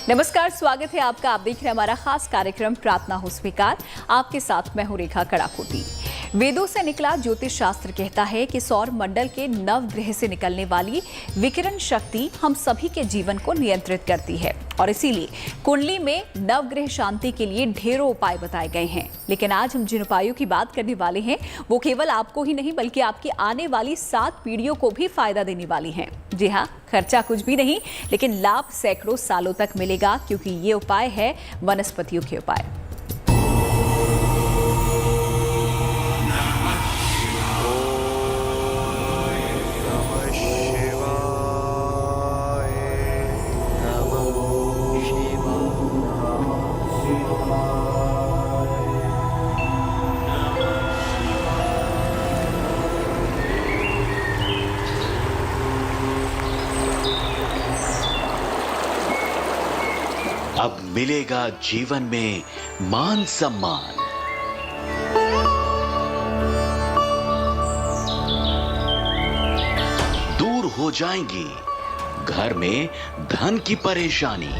नमस्कार, स्वागत है आपका। आप देख रहे हैं हमारा खास कार्यक्रम प्रार्थना हो स्वीकार। आपके साथ मैं हूं रेखा कड़ाकोटी। वेदों से निकला ज्योतिष शास्त्र कहता है कि सौर मंडल के नवग्रह से निकलने वाली विकिरण शक्ति हम सभी के जीवन को नियंत्रित करती है और इसीलिए कुंडली में नवग्रह शांति के लिए ढेरों उपाय बताए गए हैं। लेकिन आज हम जिन उपायों की बात करने वाले हैं वो केवल आपको ही नहीं बल्कि आपकी आने वाली 7 पीढ़ियों को भी फायदा देने वाली हैं। जी हाँ, खर्चा कुछ भी नहीं लेकिन लाभ सैकड़ों सालों तक मिलेगा, क्योंकि ये उपाय है वनस्पतियों के उपाय। अब मिलेगा जीवन में मान सम्मान। दूर हो जाएंगी घर में धन की परेशानी।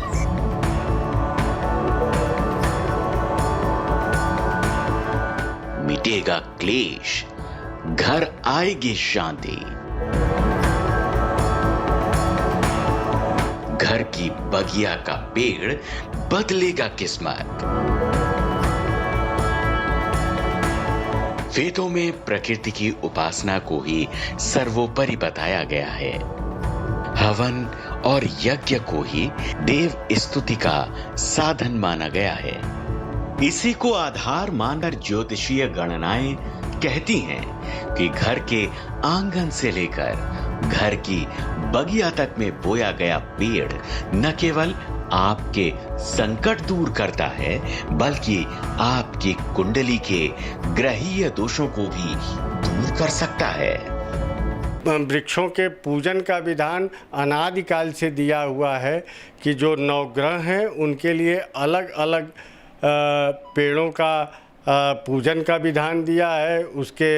मिटेगा क्लेश, घर आएगी शांति। घर की बगिया का पेड़ बदलेगा किस्मत। वेदों में प्रकृति की उपासना को ही सर्वोपरि बताया गया है। हवन और यज्ञ को ही देव स्तुति का साधन माना गया है। इसी को आधार मानकर ज्योतिषीय गणनाएं कहती हैं कि घर के आंगन से लेकर घर की बगिया तक में बोया गया पेड़ न केवल आपके संकट दूर करता है बल्कि आपकी कुंडली के ग्रहीय दोषों को भी दूर कर सकता है। वृक्षों के पूजन का विधान अनादिकाल से दिया हुआ है कि जो नवग्रह हैं उनके लिए अलग अलग पेड़ों का पूजन का विधान दिया है। उसके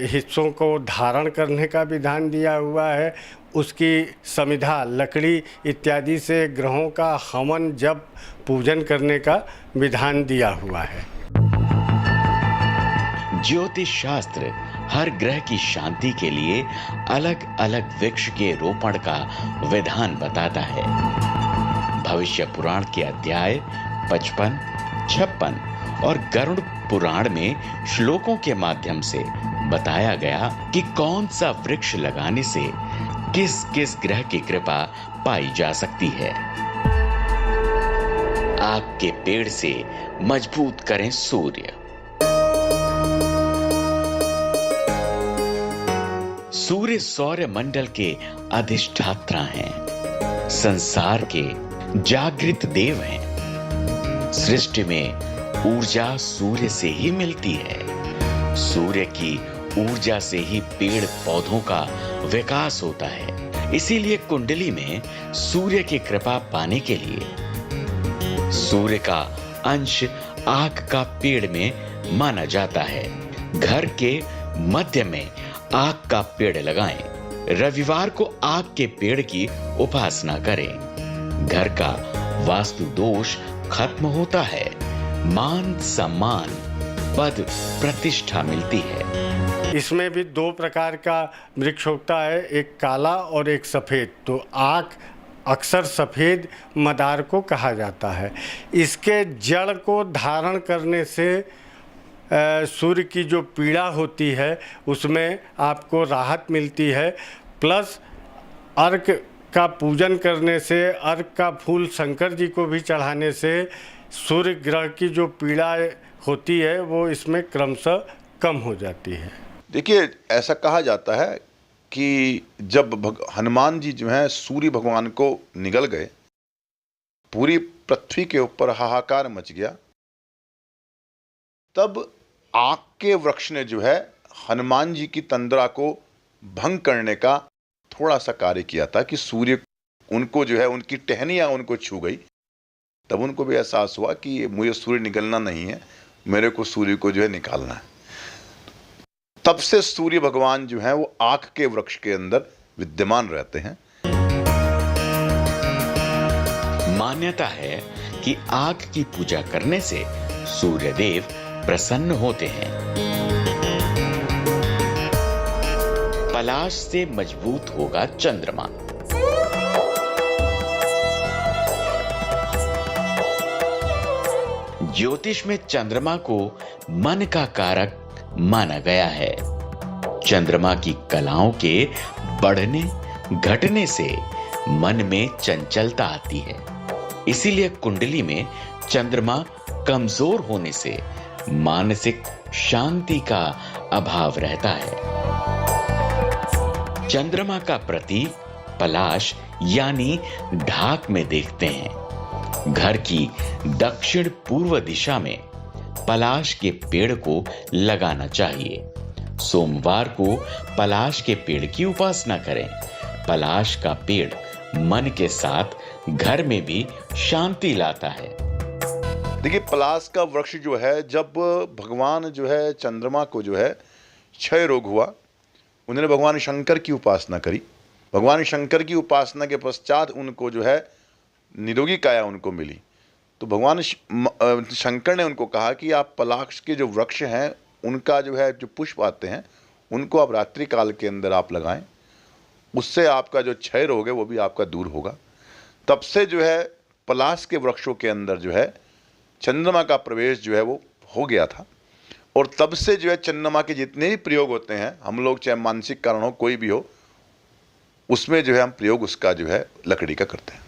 हिस्सों को धारण करने का विधान दिया हुआ है। उसकी समिधा लकड़ी इत्यादि से ग्रहों का हवन जप पूजन करने का विधान दिया हुआ है। ज्योतिष शास्त्र हर ग्रह की शांति के लिए अलग अलग वृक्ष के रोपण का विधान बताता है। भविष्य पुराण के अध्याय 55, 56 और गरुड़ पुराण में श्लोकों के माध्यम से बताया गया कि कौन सा वृक्ष लगाने से किस किस ग्रह की कृपा पाई जा सकती है। आग के पेड़ से मजबूत करें सूर्य। सूर्य सौर मंडल के अधिष्ठाता हैं, संसार के जागृत देव हैं। सृष्टि में ऊर्जा सूर्य से ही मिलती है। सूर्य की ऊर्जा से ही पेड़ पौधों का विकास होता है। इसीलिए कुंडली में सूर्य की कृपा पाने के लिए सूर्य का अंश आग का पेड़ में माना जाता है। घर के मध्य में आग का पेड़ लगाएं। रविवार को आग के पेड़ की उपासना करें। घर का वास्तु दोष खत्म होता है। मान सम्मान पद प्रतिष्ठा मिलती है। इसमें भी 2 प्रकार का वृक्ष होता है, एक काला और एक सफ़ेद। तो आक अक्सर सफ़ेद मदार को कहा जाता है। इसके जड़ को धारण करने से सूर्य की जो पीड़ा होती है उसमें आपको राहत मिलती है। प्लस अर्क का पूजन करने से, अर्क का फूल शंकर जी को भी चढ़ाने से सूर्य ग्रह की जो पीड़ा होती है वो इसमें क्रमशः कम हो जाती है। देखिए, ऐसा कहा जाता है कि जब हनुमान जी जो हैं सूर्य भगवान को निगल गए, पूरी पृथ्वी के ऊपर हाहाकार मच गया। तब आग के वृक्ष ने जो है हनुमान जी की तंद्रा को भंग करने का थोड़ा सा कार्य किया था कि सूर्य उनको जो है उनकी टहनियाँ उनको छू गई। तब उनको भी एहसास हुआ कि मुझे सूर्य निगलना नहीं है, मेरे को सूर्य को जो है निकालना है। तब से सूर्य भगवान जो है वो आग के वृक्ष के अंदर विद्यमान रहते हैं। मान्यता है कि आग की पूजा करने से सूर्यदेव प्रसन्न होते हैं। पलाश से मजबूत होगा चंद्रमा। ज्योतिष में चंद्रमा को मन का कारक माना गया है। चंद्रमा की कलाओं के बढ़ने घटने से मन में चंचलता आती है। इसीलिए कुंडली में चंद्रमा कमजोर होने से मानसिक शांति का अभाव रहता है। चंद्रमा का प्रतीक पलाश यानी ढाक में देखते हैं। घर की दक्षिण पूर्व दिशा में पलाश के पेड़ को लगाना चाहिए। सोमवार को पलाश के पेड़ की उपासना करें। पलाश का पेड़ मन के साथ घर में भी शांति लाता है। देखिए, पलाश का वृक्ष जो है, जब भगवान जो है चंद्रमा को जो है क्षय रोग हुआ, उन्होंने भगवान शंकर की उपासना करी। भगवान शंकर की उपासना के पश्चात उनको जो है निरोगी काया उनको मिली। तो भगवान शंकर ने उनको कहा कि आप पलाश के जो वृक्ष हैं उनका जो है जो पुष्प आते हैं उनको आप रात्रि काल के अंदर आप लगाएं, उससे आपका जो क्षय रोग है वो भी आपका दूर होगा। तब से जो है पलाश के वृक्षों के अंदर जो है चंद्रमा का प्रवेश जो है वो हो गया था। और तब से जो है चंद्रमा के जितने भी प्रयोग होते हैं, हम लोग चाहे मानसिक कारण हो कोई भी हो, उसमें जो है हम प्रयोग उसका जो है लकड़ी का करते हैं।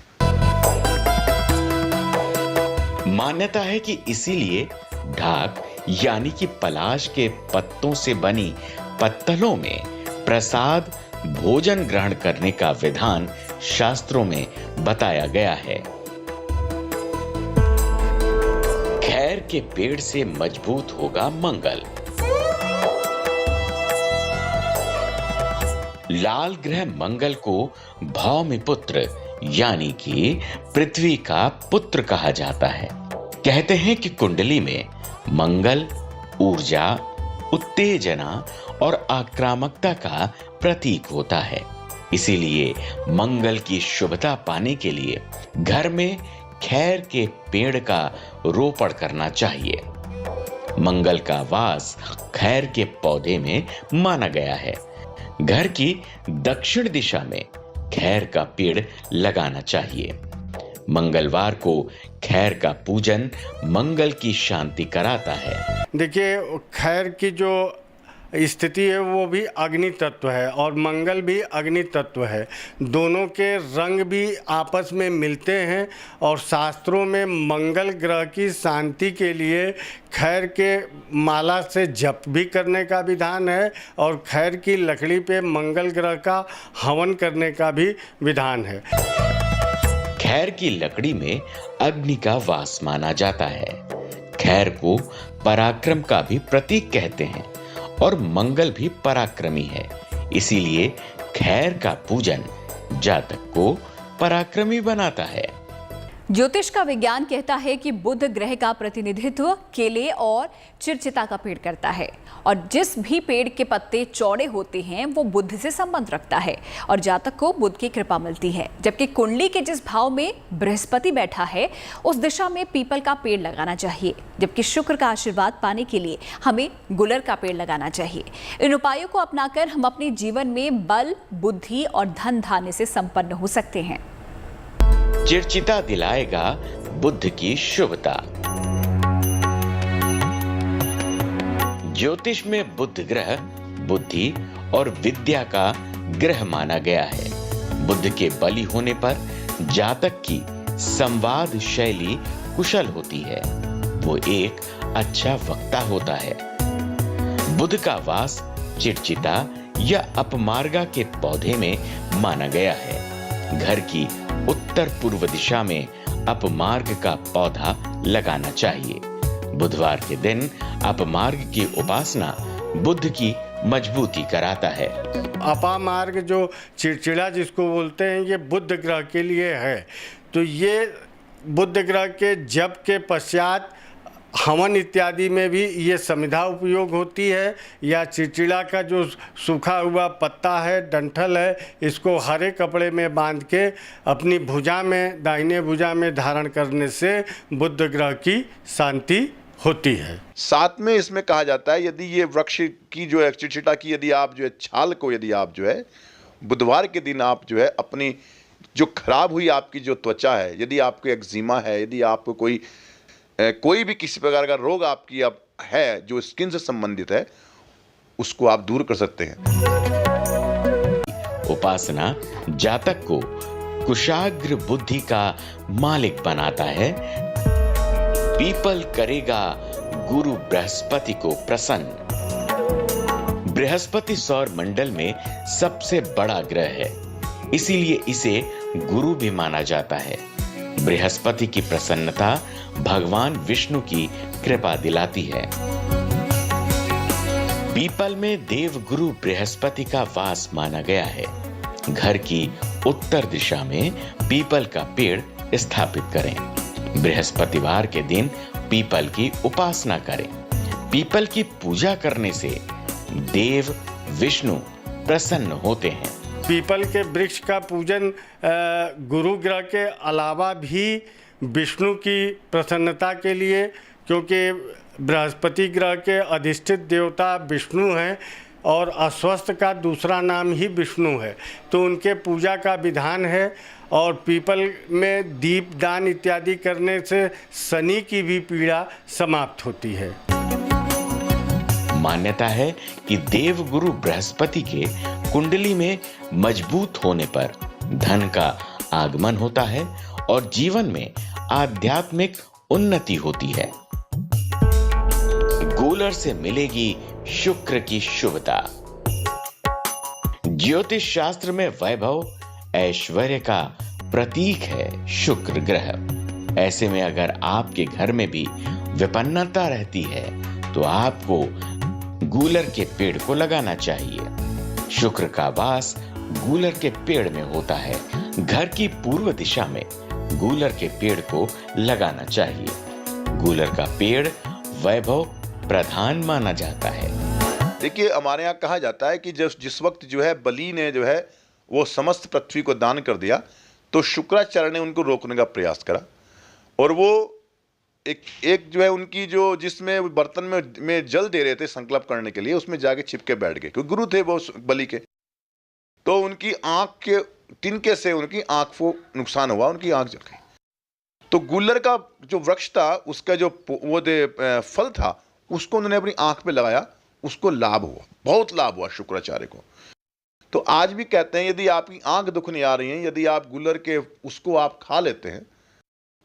मान्यता है कि इसीलिए ढाक यानी कि पलाश के पत्तों से बनी पत्तलों में प्रसाद भोजन ग्रहण करने का विधान शास्त्रों में बताया गया है। खैर के पेड़ से मजबूत होगा मंगल। लाल ग्रह मंगल को भौमिपुत्र यानी कि पृथ्वी का पुत्र कहा जाता है। कहते हैं कि कुंडली में मंगल ऊर्जा, उत्तेजना और आक्रामकता का प्रतीक होता है। इसीलिए मंगल की शुभता पाने के लिए घर में खैर के पेड़ का रोपण करना चाहिए। मंगल का वास खैर के पौधे में माना गया है। घर की दक्षिण दिशा में खैर का पेड़ लगाना चाहिए। मंगलवार को खैर का पूजन मंगल की शांति कराता है। देखिए, खैर की जो स्थिति है वो भी अग्नि तत्व है और मंगल भी अग्नि तत्व है। दोनों के रंग भी आपस में मिलते हैं और शास्त्रों में मंगल ग्रह की शांति के लिए खैर के माला से जप भी करने का विधान है और खैर की लकड़ी पे मंगल ग्रह का हवन करने का भी विधान है। खैर की लकड़ी में अग्नि का वास माना जाता है। खैर को पराक्रम का भी प्रतीक कहते हैं और मंगल भी पराक्रमी है। इसीलिए खैर का पूजन जातक को पराक्रमी बनाता है। ज्योतिष का विज्ञान कहता है कि बुध ग्रह का प्रतिनिधित्व केले और चिरचिता का पेड़ करता है और जिस भी पेड़ के पत्ते चौड़े होते हैं वो बुध से संबंध रखता है और जातक को बुध की कृपा मिलती है। जबकि कुंडली के जिस भाव में बृहस्पति बैठा है उस दिशा में पीपल का पेड़ लगाना चाहिए। जबकि शुक्र का आशीर्वाद पाने के लिए हमें गुलर का पेड़ लगाना चाहिए। इन उपायों को अपनाकर हम अपने जीवन में बल, बुद्धि और धन धान्य से संपन्न हो सकते हैं। चिरचिता दिलाएगा बुध की शुभता। ज्योतिष में बुध ग्रह बुद्धि और विद्या का ग्रह माना गया है। बुध के बली होने पर जातक की संवाद शैली कुशल होती है। वो एक अच्छा वक्ता होता है। बुध का वास चिरचिता या अपमार्गा के पौधे में माना गया है। घर की उत्तर पूर्व दिशा में अपमार्ग का पौधा लगाना चाहिए। बुधवार के दिन अपमार्ग की उपासना बुध की मजबूती कराता है। अपामार्ग जो चिड़चिड़ा जिसको बोलते हैं ये बुध ग्रह के लिए है। तो ये बुध ग्रह के जप के पश्चात हवन इत्यादि में भी ये समिधा उपयोग होती है, या चिड़चिड़ा का जो सूखा हुआ पत्ता है, डंठल है, इसको हरे कपड़े में बांध के अपनी भुजा में, दाहिने भुजा में धारण करने से बुध ग्रह की शांति होती है। साथ में इसमें कहा जाता है यदि ये वृक्ष की जो है चिड़चिड़ा की यदि आप जो है छाल को यदि आप जो है बुधवार के दिन आप जो है अपनी जो खराब हुई आपकी जो त्वचा है, यदि आपको एक्जिमा है, यदि आपको कोई भी किसी प्रकार का रोग आपकी अब है जो स्किन से संबंधित है, उसको आप दूर कर सकते हैं। उपासना जातक को कुशाग्र बुद्धि का मालिक बनाता है। पीपल करेगा गुरु बृहस्पति को प्रसन्न। बृहस्पति सौर मंडल में सबसे बड़ा ग्रह है, इसीलिए इसे गुरु भी माना जाता है। बृहस्पति की प्रसन्नता भगवान विष्णु की कृपा दिलाती है। पीपल में देव गुरु बृहस्पति का वास माना गया है। घर की उत्तर दिशा में पीपल का पेड़ स्थापित करें। बृहस्पतिवार के दिन पीपल की उपासना करें। पीपल की पूजा करने से देव विष्णु प्रसन्न होते हैं। पीपल के वृक्ष का पूजन गुरु ग्रह के अलावा भी विष्णु की प्रसन्नता के लिए, क्योंकि बृहस्पति ग्रह के अधिष्ठित देवता विष्णु हैं और अस्वस्थ का दूसरा नाम ही विष्णु है, तो उनके पूजा का विधान है। और पीपल में दीप दान इत्यादि करने से शनि की भी पीड़ा समाप्त होती है। मान्यता है कि देव गुरु बृहस्पति के कुंडली में मजबूत होने पर धन का आगमन होता है और जीवन में आध्यात्मिक उन्नति होती है। गूलर से मिलेगी शुक्र की शुभता। ज्योतिष शास्त्र में वैभव ऐश्वर्य का प्रतीक है शुक्र ग्रह। ऐसे में अगर आपके घर में भी विपन्नता रहती है तो आपको गूलर के पेड़ को लगाना चाहिए। शुक्र का वास गूलर के पेड़ में होता है। घर की पूर्व दिशा में गूलर के पेड़ को लगाना चाहिए। गूलर का पेड़ वैभव प्रधान माना जाता है। देखिए, हमारे यहाँ कहा जाता है कि जिस वक्त जो है बलि ने जो है वो समस्त पृथ्वी को दान कर दिया, तो शुक्राचार्य ने उनको रोकने का प्रयास करा और वो एक जो है उनकी जो जिसमें बर्तन में जल दे रहे थे संकल्प करने के लिए, उसमें जाके छिपके बैठ गए, क्योंकि गुरु थे वो बलि के। तो उनकी आंख के तिनके से उनकी आंख को नुकसान हुआ, उनकी आंख जल गई। तो गूलर का जो वृक्ष था, उसका जो वो फल था, उसको उन्होंने अपनी आंख पे लगाया, उसको लाभ हुआ, बहुत लाभ हुआ शुक्राचार्य को। तो आज भी कहते हैं यदि आपकी आंख दुखने आ रही है, यदि आप गूलर के उसको आप खा लेते हैं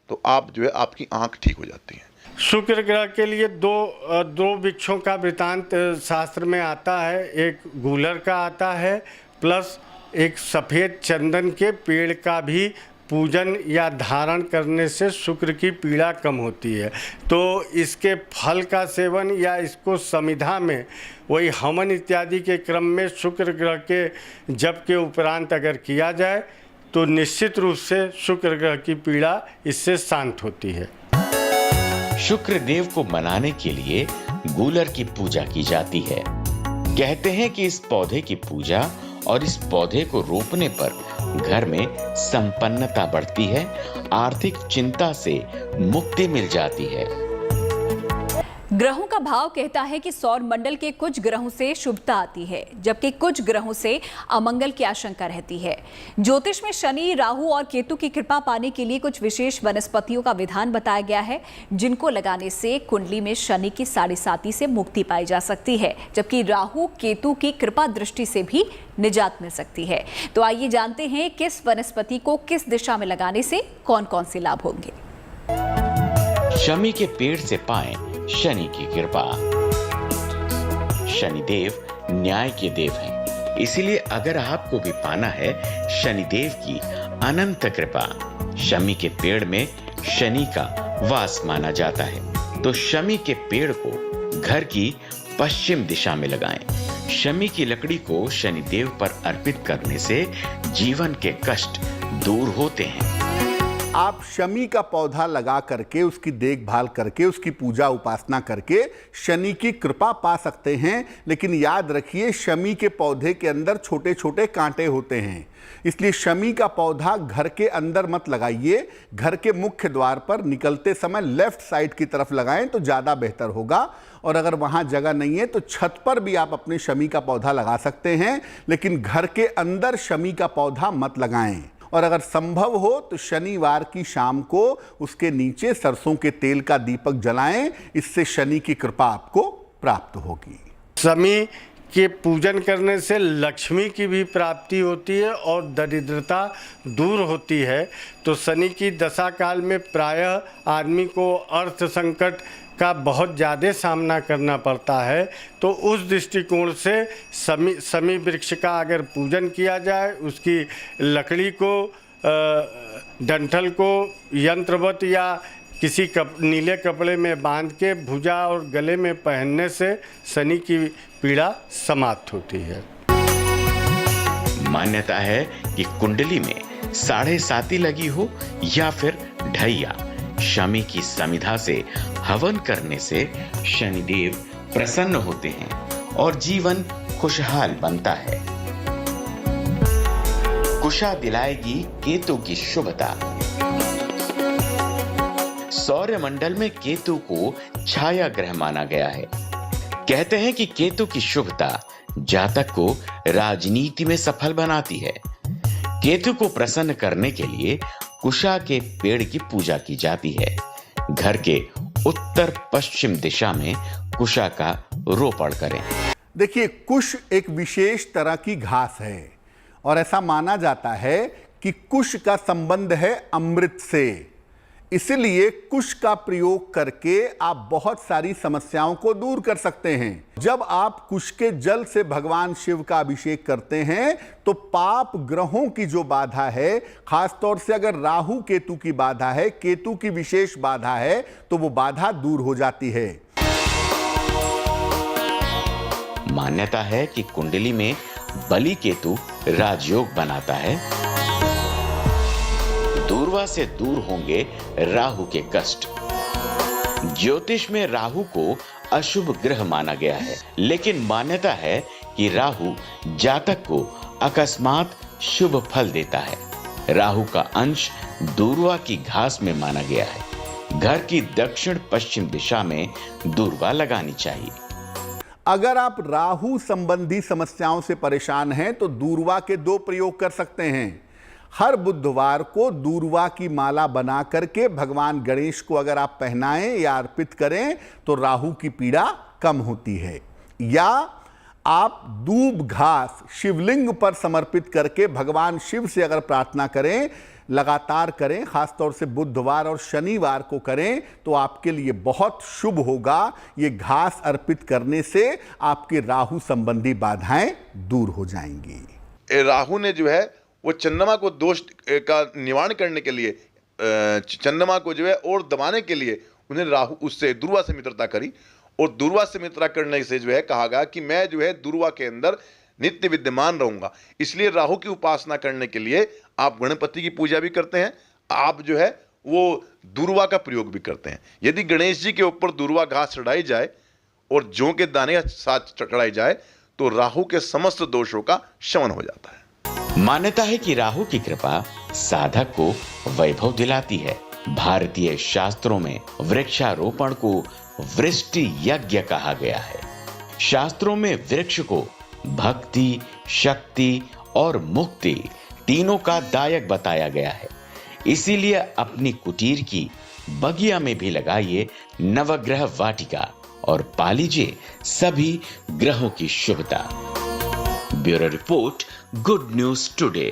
तो आप जो है आपकी आंख ठीक हो जाती है। शुक्र ग्रह के लिए दो वृक्षों का वृतांत शास्त्र में आता है। एक गूलर का आता है, प्लस एक सफ़ेद चंदन के पेड़ का भी पूजन या धारण करने से शुक्र की पीड़ा कम होती है। तो इसके फल का सेवन या इसको समिधा में वही हवन इत्यादि के क्रम में शुक्र ग्रह के जप के उपरांत अगर किया जाए तो निश्चित रूप से शुक्र ग्रह की पीड़ा इससे शांत होती है। शुक्र देव को मनाने के लिए गूलर की पूजा की जाती है। कहते हैं कि इस पौधे की पूजा और इस पौधे को रोपने पर घर में संपन्नता बढ़ती है, आर्थिक चिंता से मुक्ति मिल जाती है। ग्रहों का भाव कहता है कि सौर मंडल के कुछ ग्रहों से शुभता आती है, जबकि कुछ ग्रहों से अमंगल की आशंका रहती है। ज्योतिष में शनि, राहु और केतु की कृपा पाने के लिए कुछ विशेष वनस्पतियों का विधान बताया गया है, जिनको लगाने से कुंडली में शनि की 7.5 से मुक्ति पाई जा सकती है, जबकि राहु केतु की कृपा दृष्टि से भी निजात मिल सकती है। तो आइए जानते हैं किस वनस्पति को किस दिशा में लगाने से कौन कौन से लाभ होंगे। शमी के पेड़ से पाएं शनि की कृपा। शनिदेव न्याय के देव हैं, इसीलिए अगर आपको भी पाना है शनिदेव की अनंत कृपा, शमी के पेड़ में शनि का वास माना जाता है। तो शमी के पेड़ को घर की पश्चिम दिशा में लगाएं। शमी की लकड़ी को शनिदेव पर अर्पित करने से जीवन के कष्ट दूर होते हैं। आप शमी का पौधा लगा करके उसकी देखभाल करके उसकी पूजा उपासना करके शनि की कृपा पा सकते हैं। लेकिन याद रखिए, शमी के पौधे के अंदर छोटे छोटे कांटे होते हैं, इसलिए शमी का पौधा घर के अंदर मत लगाइए। घर के मुख्य द्वार पर निकलते समय लेफ्ट साइड की तरफ लगाएं तो ज़्यादा बेहतर होगा। और अगर वहाँ जगह नहीं है तो छत पर भी आप अपने शमी का पौधा लगा सकते हैं, लेकिन घर के अंदर शमी का पौधा मत लगाएं। और अगर संभव हो तो शनिवार की शाम को उसके नीचे सरसों के तेल का दीपक जलाएं, इससे शनि की कृपा आपको प्राप्त होगी। शमी के पूजन करने से लक्ष्मी की भी प्राप्ति होती है और दरिद्रता दूर होती है। तो शनि की दशा काल में प्रायः आदमी को अर्थ संकट का बहुत ज़्यादा सामना करना पड़ता है। तो उस दृष्टिकोण से शमी वृक्ष का अगर पूजन किया जाए, उसकी लकड़ी को डंठल को यंत्रवत या किसी नीले कपड़े में बांध के भुजा और गले में पहनने से शनि की पीड़ा समाप्त होती है। मान्यता है कि कुंडली में 7.5 लगी हो या फिर ढैया, शमी की समिधा से हवन करने से शनिदेव प्रसन्न होते हैं और जीवन खुशहाल बनता है। कुशा दिलाएगी केतु की शुभता। सौर्य मंडल में केतु को छाया ग्रह माना गया है। कहते हैं कि केतु की शुभता जातक को राजनीति में सफल बनाती है। केतु को प्रसन्न करने के लिए कुशा के पेड़ की पूजा की जाती है। घर के उत्तर पश्चिम दिशा में कुशा का रोपण करें। देखिए, कुश एक विशेष तरह की घास है और ऐसा माना जाता है कि कुश का संबंध है अमृत से। इसलिए कुश का प्रयोग करके आप बहुत सारी समस्याओं को दूर कर सकते हैं। जब आप कुश के जल से भगवान शिव का अभिषेक करते हैं तो पाप ग्रहों की जो बाधा है, खासतौर से अगर राहु केतु की बाधा है, केतु की विशेष बाधा है, तो वो बाधा दूर हो जाती है। मान्यता है कि कुंडली में बलि केतु राजयोग बनाता है। दूर्वा से दूर होंगे राहु के कष्ट। ज्योतिष में राहु को अशुभ ग्रह माना गया है, लेकिन मान्यता है कि राहु जातक को अकस्मात शुभ फल देता है। राहु का अंश दूर्वा की घास में माना गया है। घर की दक्षिण पश्चिम दिशा में दूर्वा लगानी चाहिए। अगर आप राहु संबंधी समस्याओं से परेशान हैं तो दूर्वा के 2 प्रयोग कर सकते हैं। हर बुधवार को दूर्वा की माला बना करके भगवान गणेश को अगर आप पहनाएं या अर्पित करें तो राहु की पीड़ा कम होती है। या आप दूब घास शिवलिंग पर समर्पित करके भगवान शिव से अगर प्रार्थना करें, लगातार करें, खासतौर से बुधवार और शनिवार को करें, तो आपके लिए बहुत शुभ होगा। ये घास अर्पित करने से आपके राहु संबंधी बाधाएं दूर हो जाएंगी। राहु ने जो है वो चंद्रमा को दोष का निवारण करने के लिए, चंद्रमा को जो है और दबाने के लिए उन्हें राहु उससे दूर्वा से मित्रता करी। और दूर्वा से मित्रता करने से जो है कहा गया कि मैं जो है दूर्वा के अंदर नित्य विद्यमान रहूंगा। इसलिए राहु की उपासना करने के लिए आप गणपति की पूजा भी करते हैं, आप जो है वो दूर्वा का प्रयोग भी करते हैं। यदि गणेश जी के ऊपर दूर्वा घास चढ़ाई जाए और जौ के दाने के साथ चढ़ाई जाए तो राहु के समस्त दोषों का शमन हो जाता है। मान्यता है कि राहु की कृपा साधक को वैभव दिलाती है। भारतीय शास्त्रों में वृक्षारोपण को वृष्टि यज्ञ कहा गया है। शास्त्रों में वृक्ष को भक्ति, शक्ति और मुक्ति तीनों का दायक बताया गया है। इसीलिए अपनी कुटीर की बगिया में भी लगाइए नवग्रह वाटिका और पा लीजिए सभी ग्रहों की शुभता। Bureau report, good news today.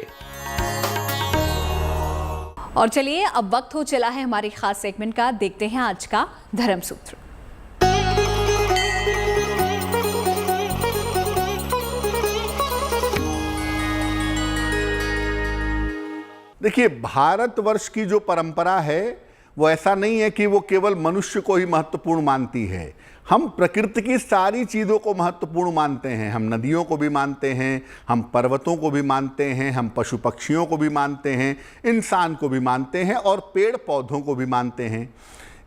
और चलिए अब वक्त हो चला है हमारी खास सेगमेंट का। देखते हैं आज का धर्म सूत्र। देखिए, भारतवर्ष की जो परंपरा है वो ऐसा नहीं है कि वो केवल मनुष्य को ही महत्वपूर्ण मानती है। हम प्रकृति की सारी चीज़ों को महत्वपूर्ण मानते हैं। हम नदियों को भी मानते हैं, हम पर्वतों को भी मानते हैं, हम पशु पक्षियों को भी मानते हैं, इंसान को भी मानते हैं और पेड़ पौधों को भी मानते हैं।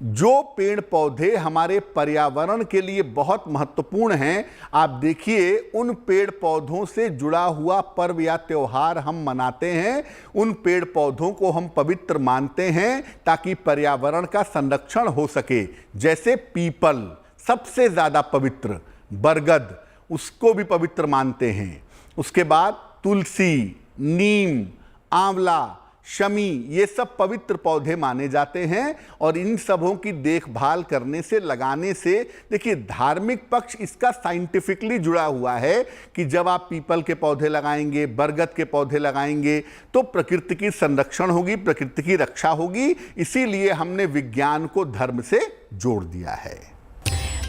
जो पेड़ पौधे हमारे पर्यावरण के लिए बहुत महत्वपूर्ण हैं, आप देखिए उन पेड़ पौधों से जुड़ा हुआ पर्व या त्यौहार हम मनाते हैं, उन पेड़ पौधों को हम पवित्र मानते हैं ताकि पर्यावरण का संरक्षण हो सके। जैसे पीपल सबसे ज़्यादा पवित्र, बरगद उसको भी पवित्र मानते हैं। उसके बाद तुलसी, नीम, आंवला, शमी, ये सब पवित्र पौधे माने जाते हैं और इन सबों की देखभाल करने से, लगाने से, देखिए धार्मिक पक्ष इसका साइंटिफिकली जुड़ा हुआ है कि जब आप पीपल के पौधे लगाएंगे, बरगद के पौधे लगाएंगे तो प्रकृति की संरक्षण होगी, प्रकृति की रक्षा होगी। इसीलिए हमने विज्ञान को धर्म से जोड़ दिया है।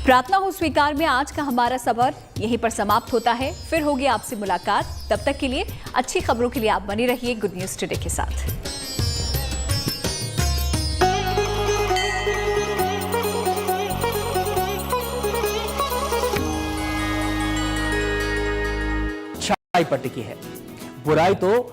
प्रार्थना हो स्वीकार में आज का हमारा सफर यहीं पर समाप्त होता है। फिर होगी आपसे मुलाकात। तब तक के लिए अच्छी खबरों के लिए आप बने रहिए गुड न्यूज टुडे के साथ। अच्छाई पर टिकी है, बुराई तो